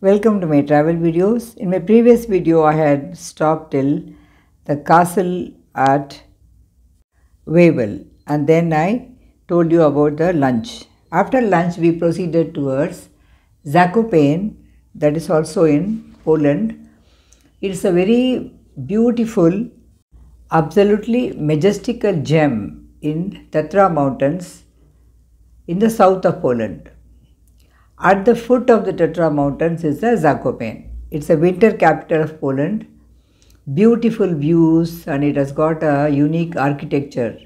Welcome to my travel videos. In my previous video I had stopped till the castle at Wavell and then I told you about the lunch. After lunch we proceeded towards Zakopane, that is also in Poland. It is a very beautiful, absolutely majestical gem in Tatra mountains in the south of Poland. At the foot of the Tatra mountains is the Zakopane. It's a winter capital of Poland. Beautiful views, and it has got a unique architecture.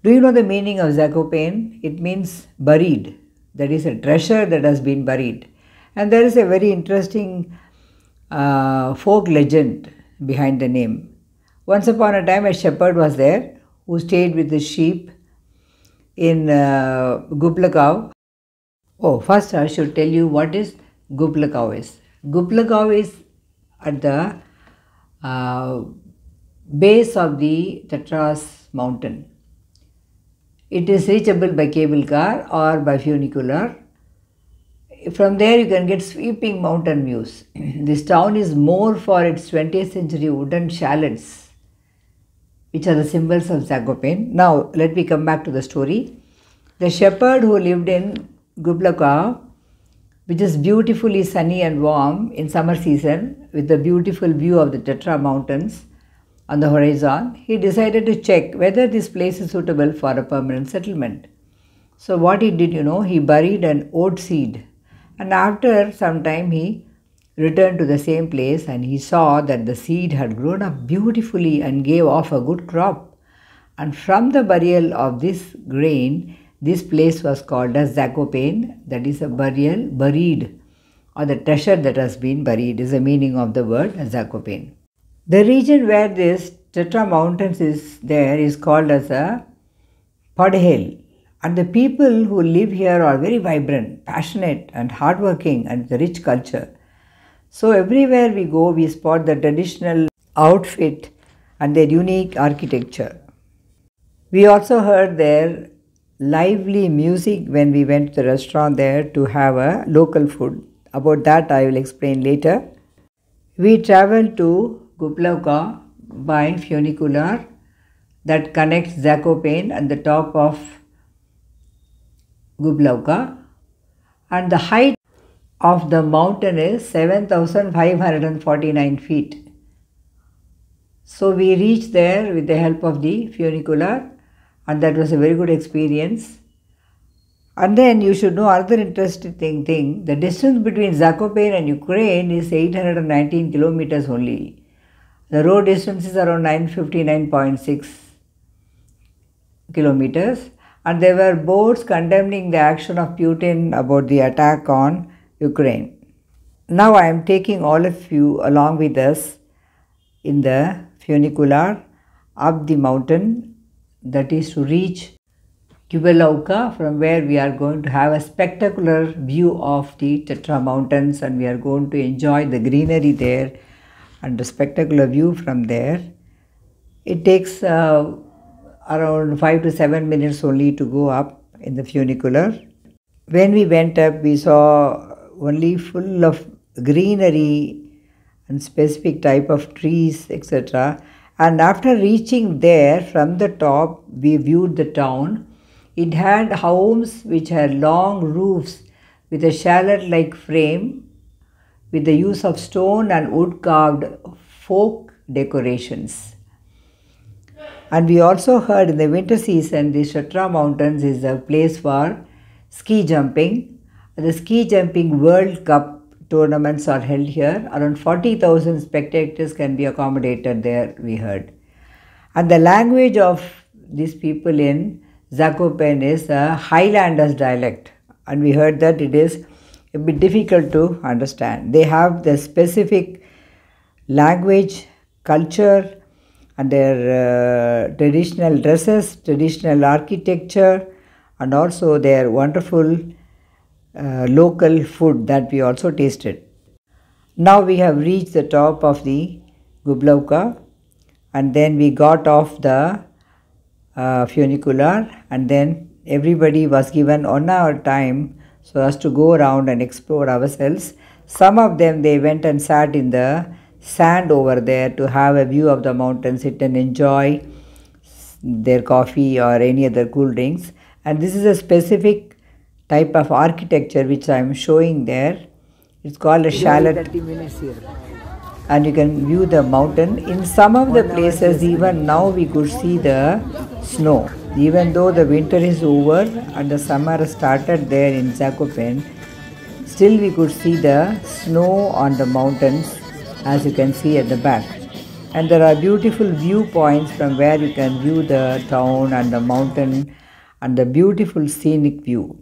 Do you know the meaning of Zakopane? It means buried. That is a treasure that has been buried. And there is a very interesting folk legend behind the name. Once upon a time a shepherd was there who stayed with his sheep in Gubalowka. Oh, first I should tell you what is Gubalowka is. Gubalowka is at the base of the Tatras mountain. It is reachable by cable car or by funicular. From there you can get sweeping mountain views. This town is more for its 20th century wooden chalets, which are the symbols of Zakopane. Now let me come back to the story. The shepherd who lived in Gubalowka, which is beautifully sunny and warm in summer season with a beautiful view of the Tatra mountains on the horizon, he decided to check whether this place is suitable for a permanent settlement. So what he did, he buried an oat seed, and after some time he returned to the same place and he saw that the seed had grown up beautifully and gave off a good crop. And from the burial of this grain, this place was called as Zakopane, that is a buried, or the treasure that has been buried is the meaning of the word Zakopane. The region where this Tatra mountains is there is called as a Podhale, and the people who live here are very vibrant, passionate and hardworking and with a rich culture. So everywhere we go we spot the traditional outfit and their unique architecture. We also heard their lively music when we went to the restaurant there to have a local food. About that I will explain later. We traveled to Gubalowka by funicular that connects Zakopane and the top of Gubalowka, and the height of the mountain is 7,549 feet. So we reached there with the help of the funicular, and that was a very good experience. And then you should know another interesting thing. The distance between Zakopane and Ukraine is 819 kilometers only. The road distance is around 959.6 kilometers, and there were boards condemning the action of Putin about the attack on Ukraine. Now I am taking all of you along with us in the funicular up the mountain, that is to reach Gubalowka, from where we are going to have a spectacular view of the Tatra mountains, and we are going to enjoy the greenery there and the spectacular view from there. It takes around 5 to 7 minutes only to go up in the funicular. When we went up we saw only full of greenery and specific type of trees, etc. And after reaching there from the top we viewed the town. It had homes which had long roofs with a chalet-like frame with the use of stone and wood carved folk decorations. And we also heard in the winter season the Tatra mountains is a place for ski jumping. The ski jumping World Cup tournaments are held here. Around 40,000 spectators can be accommodated there, we heard. And the language of these people in Zakopane is a Highlanders dialect, and we heard that it is a bit difficult to understand. They have the specific language, culture, and their traditional dresses, traditional architecture, and also their wonderful local food that we also tasted. Now we have reached the top of the Gubalowka, and then we got off the funicular, and then everybody was given 1 hour time so as to go around and explore ourselves. Some of them, they went and sat in the sand over there to have a view of the mountain, sit and enjoy their coffee or any other cool drinks. And this is a specific type of architecture which I am showing there. It's called a chalet, and you can view the mountain. In some of the places, even now we could see the snow. Even though the winter is over and the summer started there in Zakopane, still we could see the snow on the mountains, as you can see at the back. And there are beautiful viewpoints from where you can view the town and the mountain and the beautiful scenic view.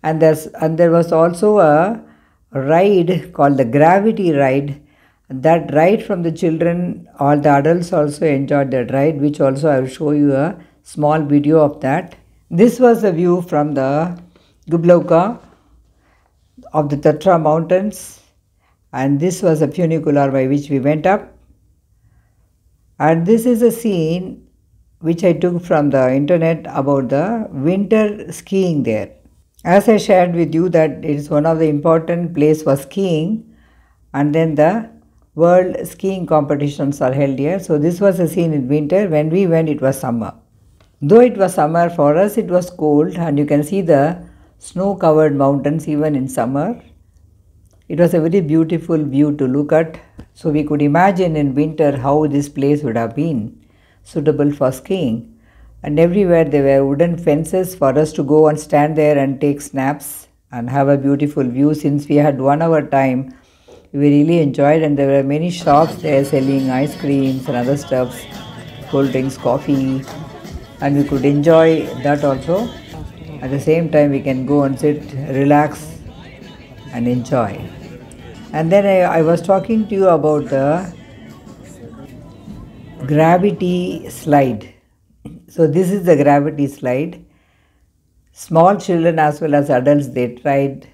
And there was also a ride called the gravity ride. That ride from the children, all the adults also enjoyed that ride, which also I will show you a small video of that. This was a view from the Gubalowka of the Tatra mountains, and this was a funicular by which we went up. And this is a scene which I took from the internet about the winter skiing there. As I shared with you that it is one of the important places for skiing, and then the world skiing competitions are held here. So this was a scene in winter. When we went, it was summer. Though it was summer, for us it was cold, and you can see the snow-covered mountains even in summer. It was a very beautiful view to look at. So we could imagine in winter how this place would have been suitable for skiing. And everywhere there were wooden fences for us to go and stand there and take snaps and have a beautiful view. Since we had 1 hour time, we really enjoyed, and there were many shops there selling ice creams and other stuffs, cold drinks, coffee, and we could enjoy that also. At the same time, we can go and sit, relax and enjoy. And then I was talking to you about the gravity slide. So this is the gravity slide. Small children as well as adults, they tried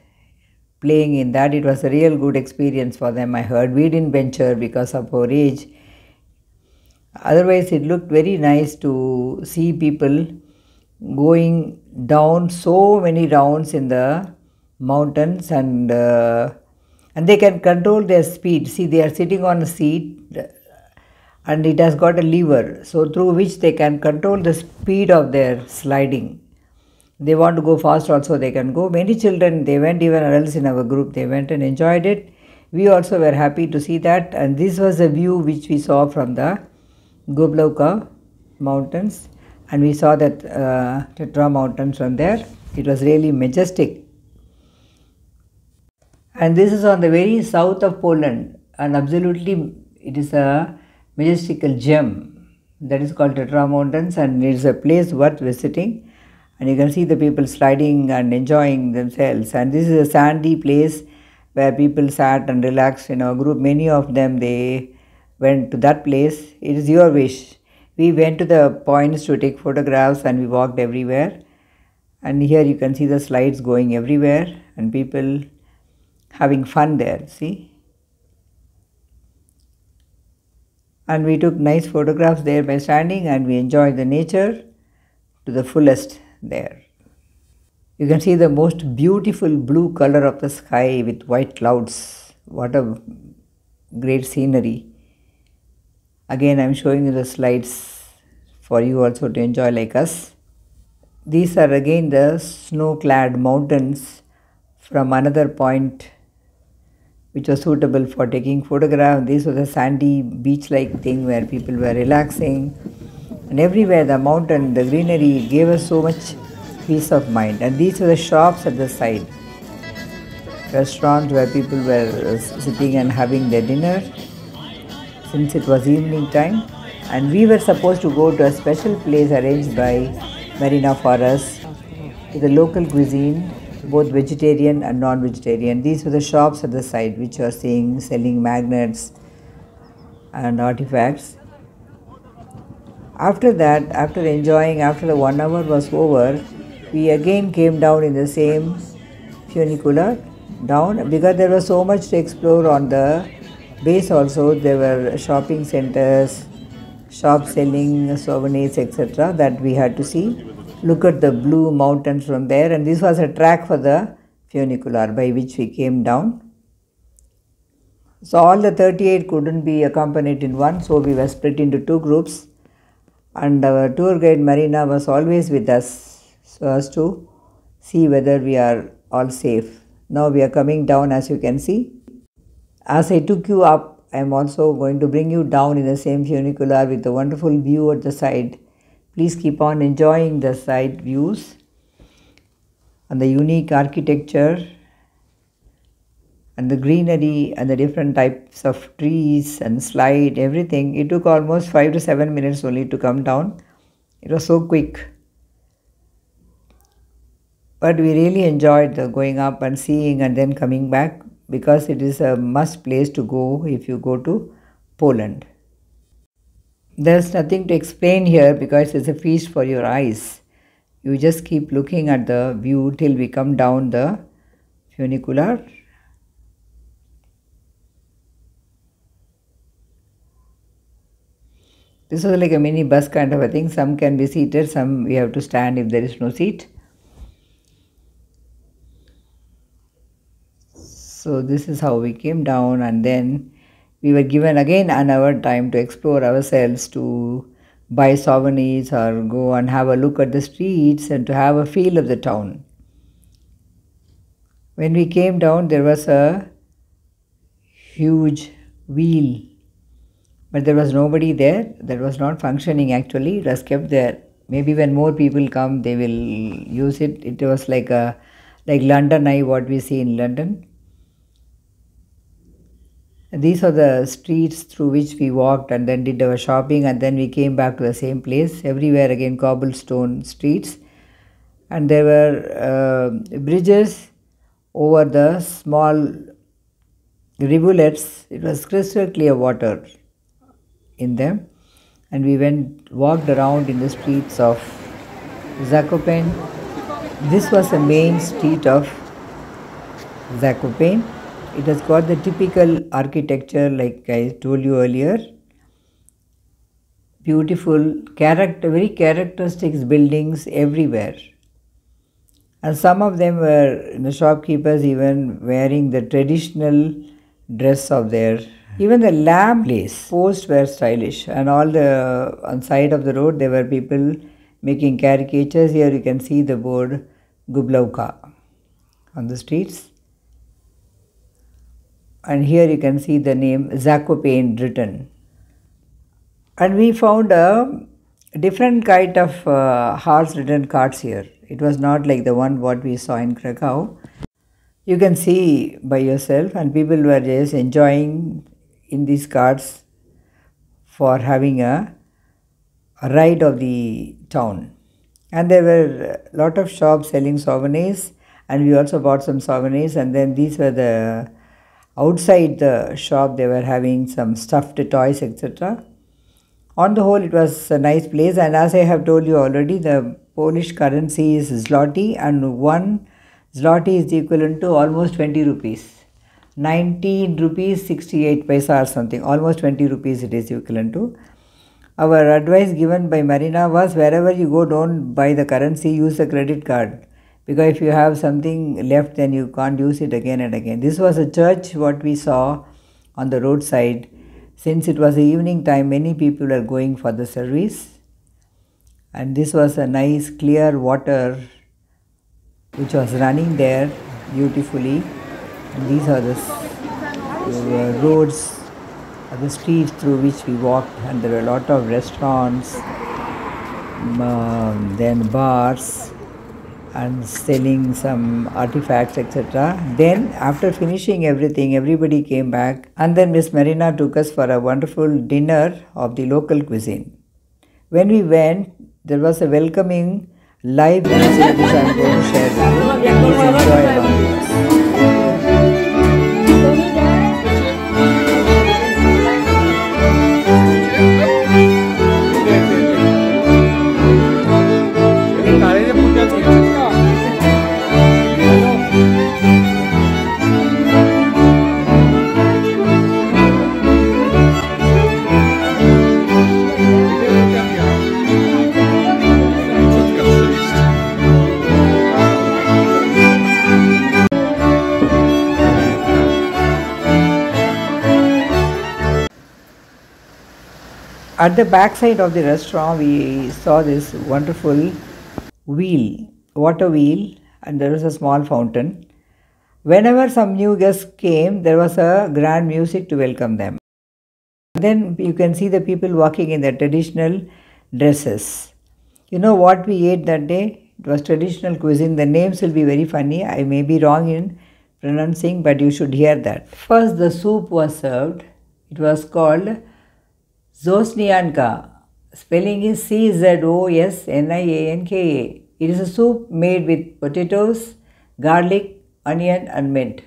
playing in that. It was a real good experience for them, I heard. We didn't venture because of our age. Otherwise, it looked very nice to see people going down so many rounds in the mountains, and they can control their speed. See, they are sitting on a seat and it has got a lever, so through which they can control the speed of their sliding. They want to go fast also, they can go. Many children, they went, even adults in our group, they went and enjoyed it. We also were happy to see that, and this was a view which we saw from the Gubalowka mountains, and we saw that Tatra mountains from there. It was really majestic. And this is on the very south of Poland, and absolutely it is a majestical gem that is called Tatra mountains, and it is a place worth visiting. And you can see the people sliding and enjoying themselves. And this is a sandy place where people sat and relaxed in our group. Many of them, they went to that place. It is your wish. We went to the points to take photographs, and we walked everywhere. And here you can see the slides going everywhere and people having fun there, see. And we took nice photographs there by standing, and we enjoyed the nature to the fullest there. You can see the most beautiful blue color of the sky with white clouds. What a great scenery. Again, I am showing you the slides for you also to enjoy like us. These are again the snow-clad mountains from another point which was suitable for taking photographs. This was a sandy beach-like thing where people were relaxing. And everywhere the mountain, the greenery gave us so much peace of mind. And these were the shops at the side. Restaurants where people were sitting and having their dinner, since it was evening time. And we were supposed to go to a special place arranged by Marina for us, to the local cuisine, both vegetarian and non-vegetarian. These were the shops at the side which you are seeing, selling magnets and artifacts. After that, after enjoying, after the 1 hour was over, we again came down in the same funicular down, because there was so much to explore on the base also. There were shopping centers, shops selling souvenirs, etc. that we had to see. Look at the blue mountains from there, and this was a track for the funicular by which we came down. So all the 38 couldn't be accompanied in one, so we were split into two groups, and our tour guide Marina was always with us so as to see whether we are all safe. Now we are coming down, as you can see. As I took you up, I am also going to bring you down in the same funicular with a wonderful view at the side. Please keep on enjoying the side views and the unique architecture and the greenery and the different types of trees and slide, everything. It took almost 5 to 7 minutes only to come down. It was so quick. But we really enjoyed the going up and seeing and then coming back, because it is a must place to go if you go to Poland. There's nothing to explain here because it's a feast for your eyes. You just keep looking at the view till we come down the funicular. This is like a mini bus kind of a thing. Some can be seated, some we have to stand if there is no seat. So this is how we came down, and then we were given again an hour time to explore ourselves, to buy souvenirs or go and have a look at the streets and to have a feel of the town. When we came down, there was a huge wheel, but there was nobody there. That was not functioning actually. It was kept there. Maybe when more people come, they will use it. It was like London Eye, what we see in London. These are the streets through which we walked and then did our shopping, and then we came back to the same place. Everywhere again cobblestone streets, and there were bridges over the small rivulets. It was crystal clear water in them, and we walked around in the streets of Zakopane. This was the main street of Zakopane. It has got the typical architecture like I told you earlier. Beautiful, very characteristic buildings everywhere. And some of them were, the shopkeepers even wearing the traditional dress of their. Even the lamp posts were stylish, and on side of the road there were people making caricatures. Here you can see the board Gubalowka on the streets. And here you can see the name Zakopane written. And we found a different kind of horse-ridden carts here. It was not like the one what we saw in Krakow. You can see by yourself, and people were just enjoying in these carts for having a ride of the town. And there were a lot of shops selling souvenirs, and we also bought some souvenirs. And then these were outside the shop, they were having some stuffed toys, etc. On the whole, it was a nice place, and as I have told you already, the Polish currency is zloty, and 1 zloty is equivalent to almost 20 rupees. 19 rupees 68 paisa or something, almost 20 rupees it is equivalent to. Our advice given by Marina was, wherever you go, don't buy the currency, use a credit card. Because if you have something left, then you can't use it again and again. This was a church what we saw on the roadside. Since it was the evening time, many people were going for the service. And this was a nice clear water which was running there beautifully. And these are the roads, the streets through which we walked, and there were a lot of restaurants, then bars, and selling some artifacts, etc. Then after finishing everything, everybody came back, and then Miss Marina took us for a wonderful dinner of the local cuisine. When we went, there was a welcoming live music which I am going to share with you. Please enjoy along with us. At the back side of the restaurant, we saw this wonderful water wheel, and there was a small fountain. Whenever some new guests came, there was a grand music to welcome them. Then you can see the people walking in their traditional dresses. You know what we ate that day? It was traditional cuisine. The names will be very funny. I may be wrong in pronouncing, but you should hear that. First, the soup was served. It was called Zosnianka. Spelling is Czosnianka. It is a soup made with potatoes, garlic, onion and mint.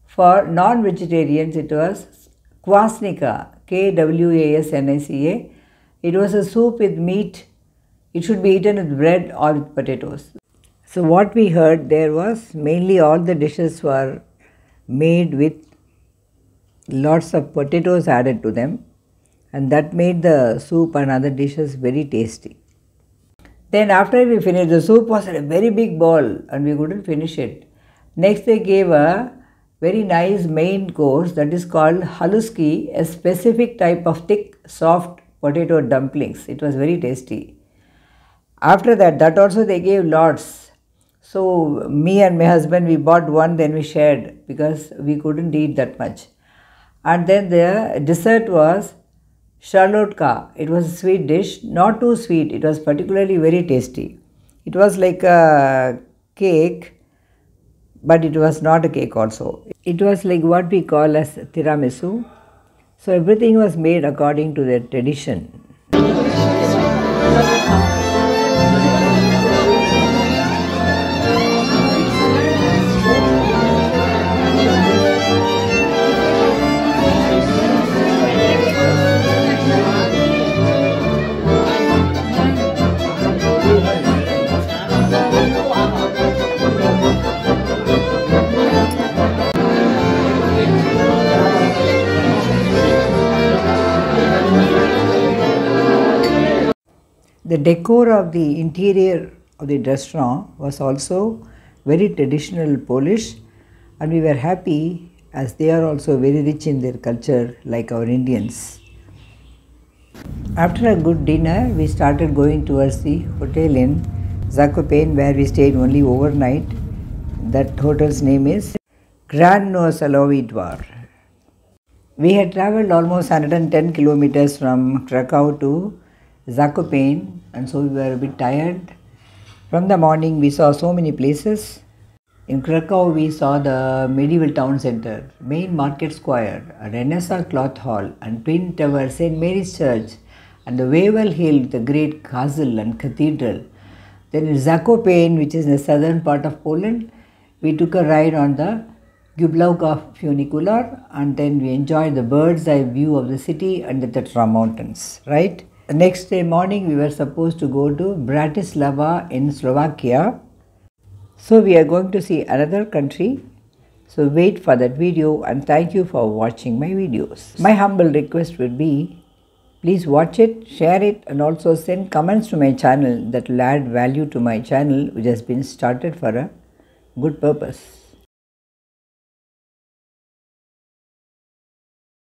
For non-vegetarians, it was Kwasnika, Kwasnica. It was a soup with meat. It should be eaten with bread or with potatoes. So what we heard there was mainly all the dishes were made with lots of potatoes added to them, and that made the soup and other dishes very tasty. Then after we finished, the soup was in a very big bowl and we couldn't finish it. Next they gave a very nice main course that is called haluski, a specific type of thick, soft potato dumplings. It was very tasty. After that also they gave lots. So me and my husband, we bought one, then we shared because we couldn't eat that much. And then the dessert was Charlotka. It was a sweet dish, not too sweet. It was particularly very tasty. It was like a cake, but it was not a cake also. It was like what we call as tiramisu. So everything was made according to their tradition. The decor of the interior of the restaurant was also very traditional Polish, and we were happy as they are also very rich in their culture like our Indians. After a good dinner, we started going towards the hotel in Zakopane, where we stayed only overnight. That hotel's name is Grand Nosalovi Dvar. We had travelled almost 110 kilometers from Krakow to Zakopane, and so we were a bit tired. From the morning we saw so many places. In Krakow we saw the medieval town center, main market square, a Renaissance cloth hall and twin tower St. Mary's Church, and the Wawel Hill, the great castle and cathedral. Then in Zakopane, which is in the southern part of Poland, we took a ride on the Gubalowka FUNICULAR, and then we enjoyed the bird's eye view of the city and the Tatra mountains, right? The next day morning we were supposed to go to Bratislava in Slovakia. So we are going to see another country. So wait for that video, and thank you for watching my videos. My humble request would be, please watch it, share it, and also send comments to my channel that will add value to my channel, which has been started for a good purpose.